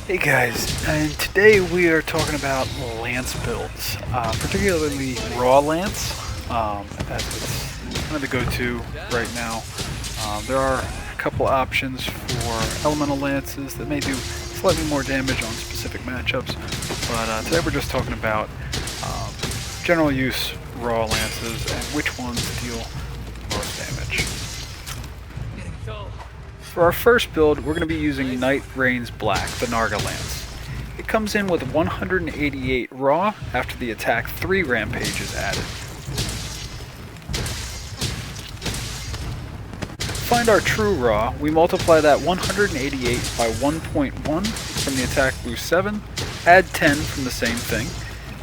Hey guys, and today we are talking about lance builds, particularly raw lance, as it's kind of the go-to right now. There are a couple options for elemental lances that may do slightly more damage on specific matchups, but today we're just talking about general use raw lances and which ones deal most damage. For our first build, we're going to be using Night Rains Black, the Narga lance. It comes in with 188 raw after the attack 3 rampage is added. To find our true raw, we multiply that 188 by 1.1 from the attack boost 7, add 10 from the same thing,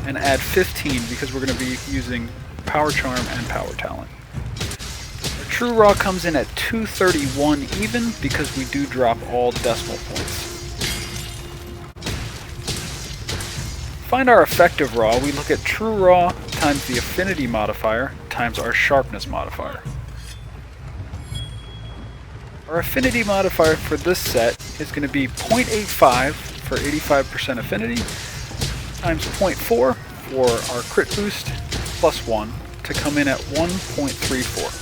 and add 15 because we're going to be using Power Charm and Power Talent. True raw comes in at 231 even because we do drop all decimal points. To find our effective raw, we look at true raw times the affinity modifier times our sharpness modifier. Our affinity modifier for this set is going to be 0.85 for 85% affinity times 0.4 for our crit boost plus 1 to come in at 1.34.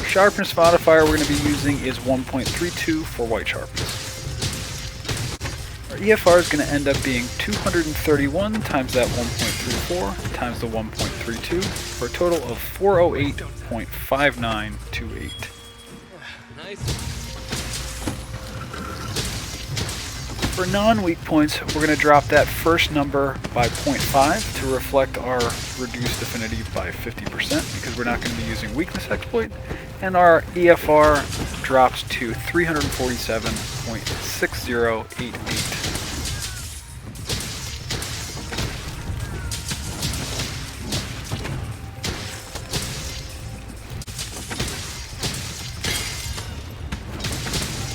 Sharpness modifier we're going to be using is 1.32 for white sharpness. Our EFR is going to end up being 231 times that 1.34 times the 1.32 for a total of 408.5928. Nice. For non-weak points, we're going to drop that first number by 0.5 to reflect our reduced affinity by 50% because we're not going to be using weakness exploit, and our EFR drops to 347.6088.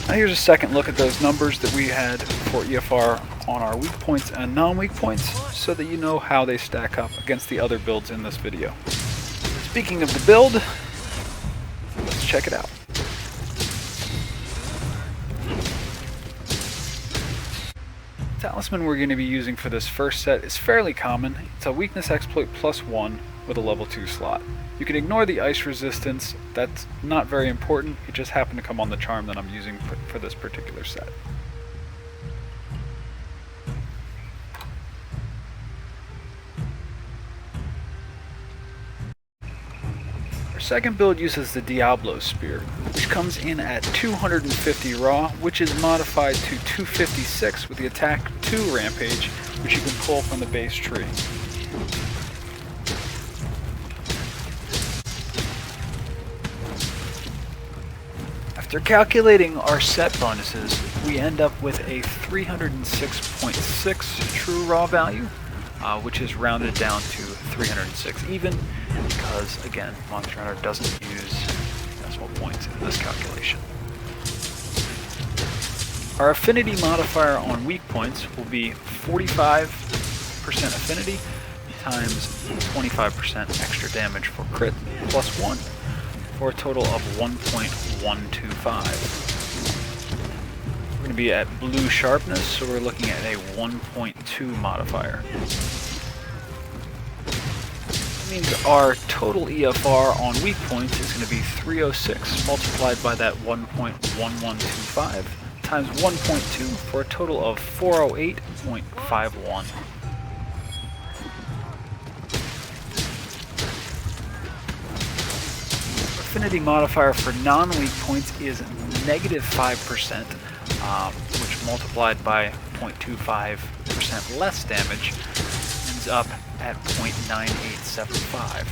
Now here's a second look at those numbers that we had for EFR on our weak points and non-weak points so that you know how they stack up against the other builds in this video. Speaking of the build, let's check it out. The talisman we're going to be using for this first set is fairly common. It's a weakness exploit plus 1 with a level 2 slot. You can ignore the ice resistance, that's not very important, it just happened to come on the charm that I'm using for this particular set. Our second build uses the Diablos Spear, which comes in at 250 raw, which is modified to 256 with the attack 2 rampage, which you can pull from the base tree. After calculating our set bonuses, we end up with a 306.6 true raw value, which is rounded down to 306 even, because again, Monster Hunter doesn't use decimal points in this calculation. Our affinity modifier on weak points will be 45% affinity times 25% extra damage for crit plus 1. For a total of 1.125. We're going to be at blue sharpness, so we're looking at a 1.2 modifier. That means our total EFR on weak points is going to be 306 multiplied by that 1.1125 times 1.2 for a total of 408.51. Affinity modifier for non-weak points is negative 5%, which multiplied by 0.25% less damage ends up at 0.9875.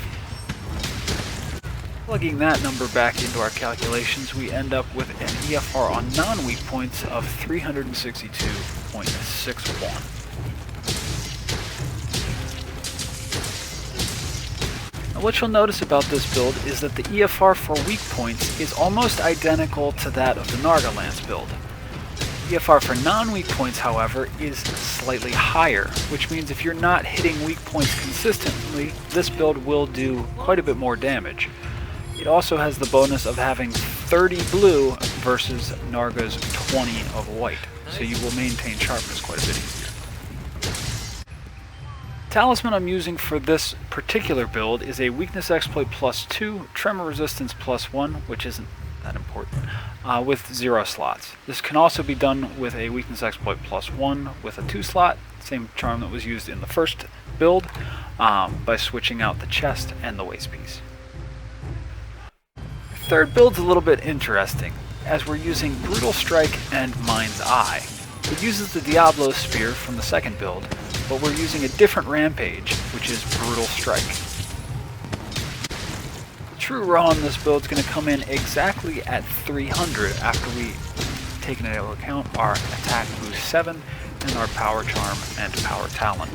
Plugging that number back into our calculations, we end up with an EFR on non-weak points of 362.61. What you'll notice about this build is that the EFR for weak points is almost identical to that of the Narga Lance build. EFR for non-weak points, however, is slightly higher, which means if you're not hitting weak points consistently, this build will do quite a bit more damage. It also has the bonus of having 30 blue versus Narga's 20 of white, so you will maintain sharpness quite a bit easier. Talisman I'm using for this particular build is a weakness exploit +2, tremor resistance +1, which isn't that important, with 0 slots. This can also be done with a weakness exploit +1 with a 2 slot, same charm that was used in the first build, by switching out the chest and the waist piece. Third build's a little bit interesting, as we're using Brutal Strike and Mind's Eye. It uses the Diablos Spear from the second build, but we're using a different rampage, which is Brutal Strike. The true raw on this build is going to come in exactly at 300 after we take into account our attack boost 7 and our power charm and power talent.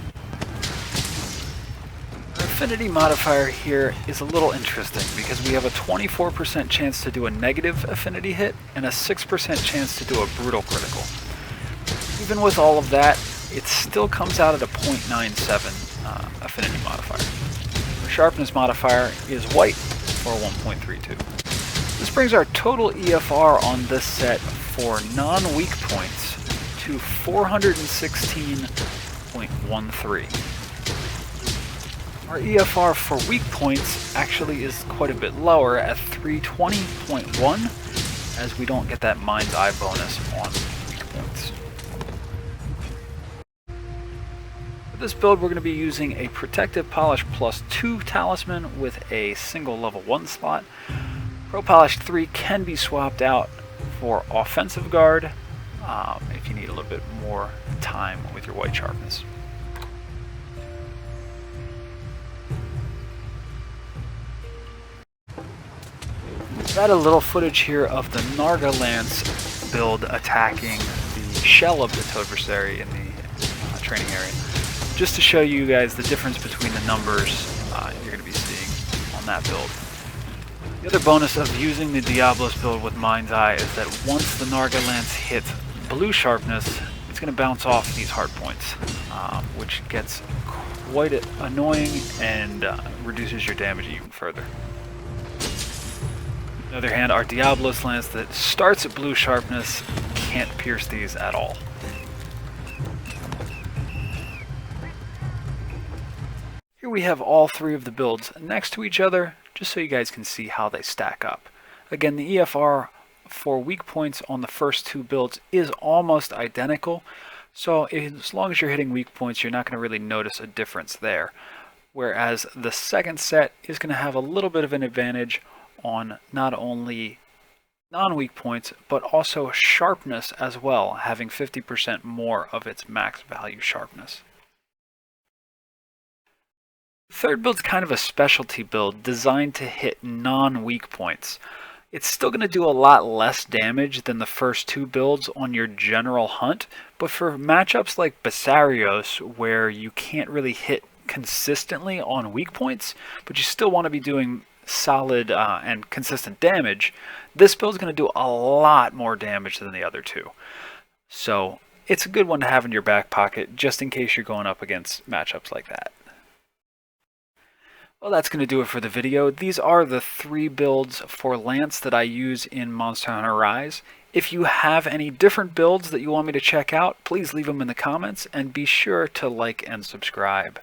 Our affinity modifier here is a little interesting because we have a 24% chance to do a negative affinity hit and a 6% chance to do a brutal critical. Even with all of that, it still comes out at a 0.97 affinity modifier. Our sharpness modifier is white, or 1.32. This brings our total EFR on this set for non-weak points to 416.13. Our EFR for weak points actually is quite a bit lower at 320.1, as we don't get that Mind's Eye bonus on weak points. For this build, we're going to be using a Protective Polish +2 talisman with a single level 1 slot. Pro Polish 3 can be swapped out for Offensive Guard if you need a little bit more time with your white sharpness. I've got a little footage here of the Narga Lance build attacking the shell of the Toadversary in the training area, just to show you guys the difference between the numbers you're going to be seeing on that build. The other bonus of using the Diablos build with Mind's Eye is that once the Narga Lance hits blue sharpness, it's going to bounce off these hard points, which gets quite annoying and reduces your damage even further. On the other hand, our Diablos Lance that starts at blue sharpness can't pierce these at all. Here we have all three of the builds next to each other, just so you guys can see how they stack up. Again, the EFR for weak points on the first two builds is almost identical, so as long as you're hitting weak points, you're not going to really notice a difference there. Whereas the second set is going to have a little bit of an advantage on not only non-weak points, but also sharpness as well, having 50% more of its max value sharpness. The third build's kind of a specialty build designed to hit non-weak points. It's still going to do a lot less damage than the first two builds on your general hunt, but for matchups like Bessarios, where you can't really hit consistently on weak points, but you still want to be doing solid and consistent damage, this build is going to do a lot more damage than the other two. So it's a good one to have in your back pocket just in case you're going up against matchups like that. Well, that's going to do it for the video. These are the three builds for Lance that I use in Monster Hunter Rise. If you have any different builds that you want me to check out, please leave them in the comments and be sure to like and subscribe.